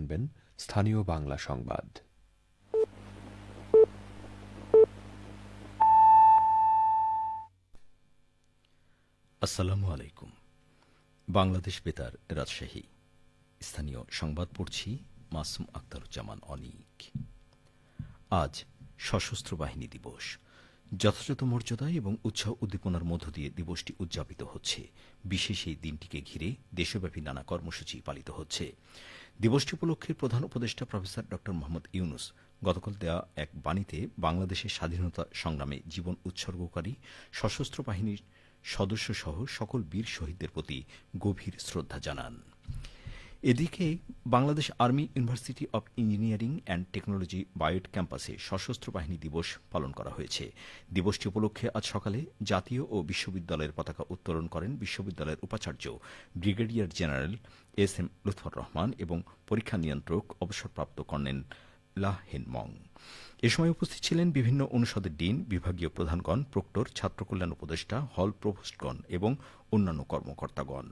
জানবেন স্থানীয় বাংলা সংবাদ। আসসালামু আলাইকুম। বাংলাদেশ বেতার, রাজশাহী। স্থানীয় সংবাদ পড়ছি মাসুম আক্তারুজ্জামান অনিক। আজ সশস্ত্র বাহিনী দিবস। যথাযথ মর্যাদা এবং উৎসাহ উদ্দীপনার মধ্য দিয়ে দিবসটি উদযাপিত হচ্ছে। বিশেষ এই দিনটিকে ঘিরে দেশব্যাপী নানা কর্মসূচি পালিত হচ্ছে। দিবসটি উপলক্ষে প্রধান উপদেষ্টা প্রফেসর ড মোহাম্মদ ইউনুস গতকাল দেয়া এক বাণীতে বাংলাদেশের স্বাধীনতা সংগ্রামে জীবন উৎসর্গকারী সশস্ত্র বাহিনীর সদস্যসহ সকল বীর শহীদদের প্রতি গভীর শ্রদ্ধা জানান। এদিকে Bangladesh army university of engineering and technology বায়োট ক্যাম্পাসে সশস্ত্র বাহিনী দিবস পালন করা হয়েছে। দিবসটি উপলক্ষে আজ সকালে জাতীয় ও বিশ্ববিদ্যালয়ের পতাকা উত্তোলন করেন বিশ্ববিদ্যালয়ের উপাচার্য brigadier general S M Lutfor Rahman এবং পরীক্ষা নিয়ন্ত্রক অবসরপ্রাপ্ত কর্নেল লা হেন মং। এ সময় উপস্থিত ছিলেন বিভিন্ন অনুষদের ডিন, বিভাগীয় প্রধানগণ, প্রক্টর, ছাত্রকল্যাণ উপদেষ্টা, হল প্রভোস্টগণ এবং অন্যান্য কর্মকর্তাগণ।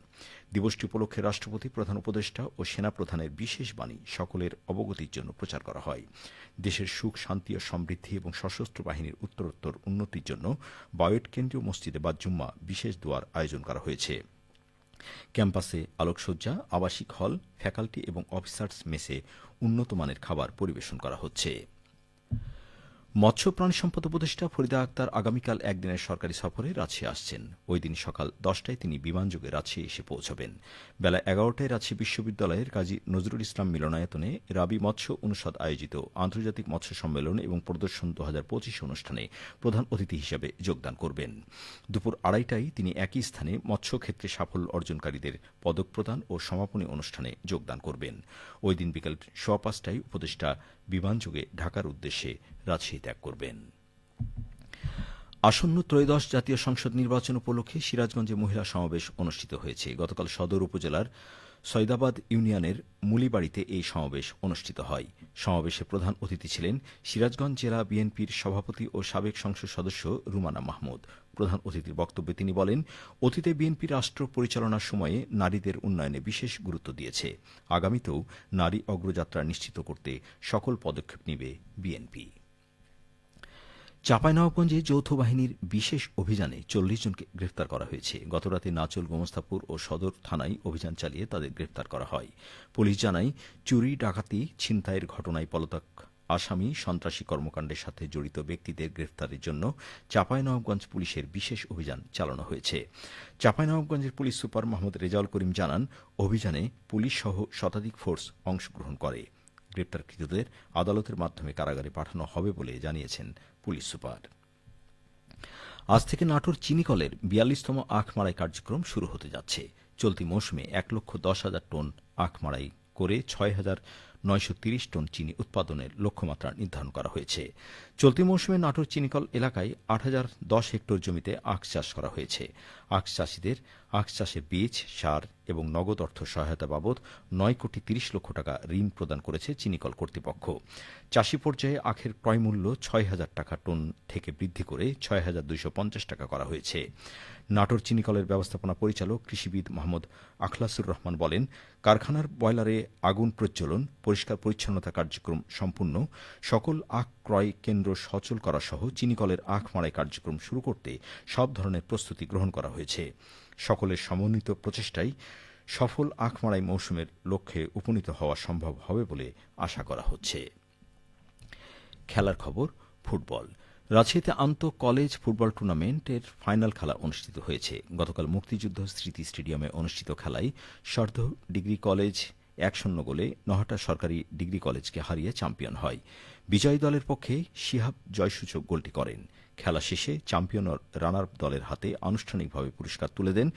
দিবসটি উপলক্ষে রাষ্ট্রপতি, প্রধান উপদেষ্টা ও সেনাপ্রধানের বিশেষ বাণী সকলের অবগতির জন্য প্রচার করা হয়। দেশের সুখ, শান্তি ও সমৃদ্ধি এবং সশস্ত্র বাহিনীর উত্তরোত্তর উন্নতির জন্য বায়োট কেন্দ্রীয় মসজিদে বাদ জুম্মা বিশেষ দোয়ার আয়োজন করা হয়েছে। ক্যাম্পাসে আলোকসজ্জা, আবাসিক হল, ফ্যাকাল্টি এবং অফিসার্স মেসে উন্নত মানের খাবার পরিবেশন করা হচ্ছে। মৎস্য প্রাণী সম্পদ উপদেষ্টা ফরিদা আক্তার আগামীকাল একদিনের সরকারি সফরে রাজশাহী আসছেন। ওই দিন সকাল 10টায় তিনি বিমানযোগে রাজশাহী এসে পৌঁছবেন। বেলা 11টায় রাজশাহী বিশ্ববিদ্যালয়ের কাজী নজরুল ইসলাম মিলনায়তনে রাবি মৎস্য অনুষদ আয়োজিত আন্তর্জাতিক মৎস্য সম্মেলন এবং প্রদর্শন 2025 অনুষ্ঠানে প্রধান অতিথি হিসেবে যোগদান করবেন। দুপুর 2:30টায় তিনি একই স্থানে মৎস্য ক্ষেত্রে সাফল্য অর্জনকারীদের পদক প্রদান ও সমাপনী অনুষ্ঠানে যোগদান করবেন। ওই দিন বিকেল 5:15টায় উপদেষ্টা বিমানযোগে ঢাকার উদ্দেশ্যে রাজশাহী ত্যাগ করবেন। আসন্ন ত্রয়োদশ জাতীয় সংসদ নির্বাচন উপলক্ষে সিরাজগঞ্জে মহিলা সমাবেশ অনুষ্ঠিত হয়েছে। গতকাল সদর উপজেলার সৈদাবাদ ইউনিয়নের মুলিবাড়িতে এই সমাবেশ অনুষ্ঠিত হয়। সমাবেশে প্রধান অতিথি ছিলেন সিরাজগঞ্জ জেলা বিএনপির সভাপতি ও সাবেক সংসদ সদস্য রুমানা মাহমুদ। প্রধান অতিথির বক্তব্যে তিনি বলেন, অতীতে বিএনপি রাষ্ট্র পরিচালনার সময়ে নারীদের উন্নয়নে বিশেষ গুরুত্ব দিয়েছে। আগামীতেও নারী অগ্রযাত্রা নিশ্চিত করতে সকল পদক্ষেপ নেবে বিএনপি। চাঁপাইনবাবগঞ্জে যৌথ বাহিনীর বিশেষ অভিযানে 40 জনকে গ্রেফতার করা হয়েছে। গতরাতে নাচল, গোমস্তাপুর ও সদর থানায় অভিযান চালিয়ে তাদের গ্রেফতার করা হয়। পুলিশ জানায়, চুরি, ডাকাতি, ছিনতাইয়ের ঘটনায় পলাতক আসামি, সন্ত্রাসী কর্মকাণ্ডের সাথে জড়িত ব্যক্তিদের গ্রেফতারের জন্য চাঁপাইনবাবগঞ্জ পুলিশের বিশেষ অভিযান চালানো হয়েছে। চাঁপাইনবাবগঞ্জের পুলিশ সুপার মোহাম্মদ রেজাউল করিম জানান, অভিযানে পুলিশ সহ শতাধিক ফোর্স অংশগ্রহণ করে। গ্রেপ্তারকৃতদের আদালতের মাধ্যমে কারাগারে পাঠানো হবে বলে জানিয়েছেন পুলিশ সুপার। আজ থেকে নাটোর চিনিকলের 42তম আখ মাড়াই কার্যক্রম শুরু হতে যাচ্ছে। চলতি মৌসুমে 1,10,000 টন আখ মাড়াই করে 6,930 টন চিনি উৎপাদনের লক্ষ্যমাত্রা নির্ধারণ করা হয়েছে। চলতি মৌসুমে নাটোর চিনিকল এলাকায় 8,010 হেক্টর জমিতে আখ চাষ করা হয়েছে। আখ চাষিদের আখ চাষে বীজ, সার এবং নগদ অর্থ সহায়তা বাবদ 9,30,00,000 টাকা ঋণ প্রদান করেছে চিনিকল কর্তৃপক্ষ। চাষি পর্যায়ে আখের ক্রয় মূল্য 6,000 টাকা টন থেকে বৃদ্ধি করে 6,250 টাকা করা হয়েছে। নাটোর চিনিকলের ব্যবস্থাপনা পরিচালক কৃষিবিদ মোহাম্মদ আখলাসুর রহমান বলেন, কারখানার বয়লারে আগুন প্রজ্বলন, পরিষ্কার পরিচ্ছন্নতা কার্যক্রম সম্পূর্ণ, সকল আখ ক্রয় কেন্দ্র সচল করা সহ চিনিকলের আখ মাড়াই কার্যক্রম শুরু করতে সব ধরনের প্রস্তুতি গ্রহণ করা হয়েছে। সকলের সমন্বিত প্রচেষ্টায় সফল আখ মাড়াই মৌসুমের লক্ষ্যে উপনীত হওয়া সম্ভব হবে বলে আশা করা হচ্ছে। খেলার খবর, ফুটবল। রাজশাহীতে আন্তঃ কলেজ ফুটবল টুর্নামেন্টের ফাইনাল খেলা অনুষ্ঠিত হয়েছে। গতকাল মুক্তিযুদ্ধ স্মৃতি স্টেডিয়ামে অনুষ্ঠিত খেলায় সর্ধ ডিগ্রি কলেজ 1-0 গোলে নহাটা সরকারি ডিগ্রি কলেজকে হারিয়ে চ্যাম্পিয়ন হয়। বিজয়ী দলের পক্ষে শিহাব জয়সূচক গোলটি করেন। খেলা শেষে চ্যাম্পিয়ন ও রানার দলের হাতে আনুষ্ঠানিকভাবে পুরস্কার তুলে দেন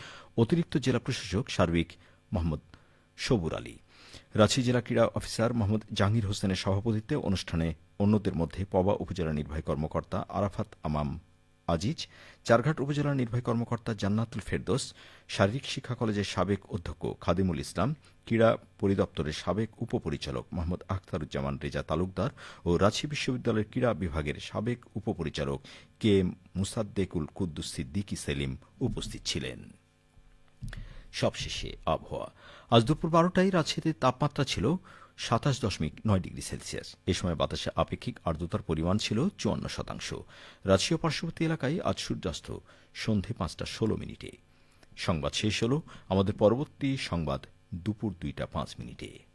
অতিরিক্ত জেলা প্রশাসক সার্বিক মোহাম্মদ সবুর আলী। রাজশাহী জেলা ক্রীড়া অফিসার মোহাম্মদ জাহাঙ্গীর হোসেনের সভাপতিত্বে অনুষ্ঠানে অন্যদের মধ্যে পবা উপজেলা নির্বাহী কর্মকর্তা আরাফাত আমাম আজিজ, চারঘাট উপজেলা নির্বাহী কর্মকর্তা জান্নাতুল ফেরদৌস, শারীরিক শিক্ষা কলেজের সাবেক অধ্যক্ষ খাদিমুল ইসলাম, ক্রীড়া পরিদপ্তরের সাবেক উপপরিচালক মোহাম্মদ আখতারুজ্জামান রেজা তালুকদার ও রাজশাহী বিশ্ববিদ্যালয়ের ক্রীড়া বিভাগের সাবেক উপপরিচালক কে এম মুসাদ্দেকুল কুদ্দুস সিদ্দিকী সেলিম উপস্থিত ছিলেন। সবশেষে আবহাওয়া। আজ দুপুর 12টায় রাজশাহীতে তাপমাত্রা ছিল 27.9 ডিগ্রি সেলসিয়াস। এ সময় বাতাসে আপেক্ষিক আর্দ্রতার পরিমাণ ছিল 54%। রাজশাহী ও পার্শ্ববর্তী এলাকায় আজ সূর্যাস্ত সন্ধে 5:16। সংবাদ শেষ হল। আমাদের পরবর্তী সংবাদ দুপুর 2:05।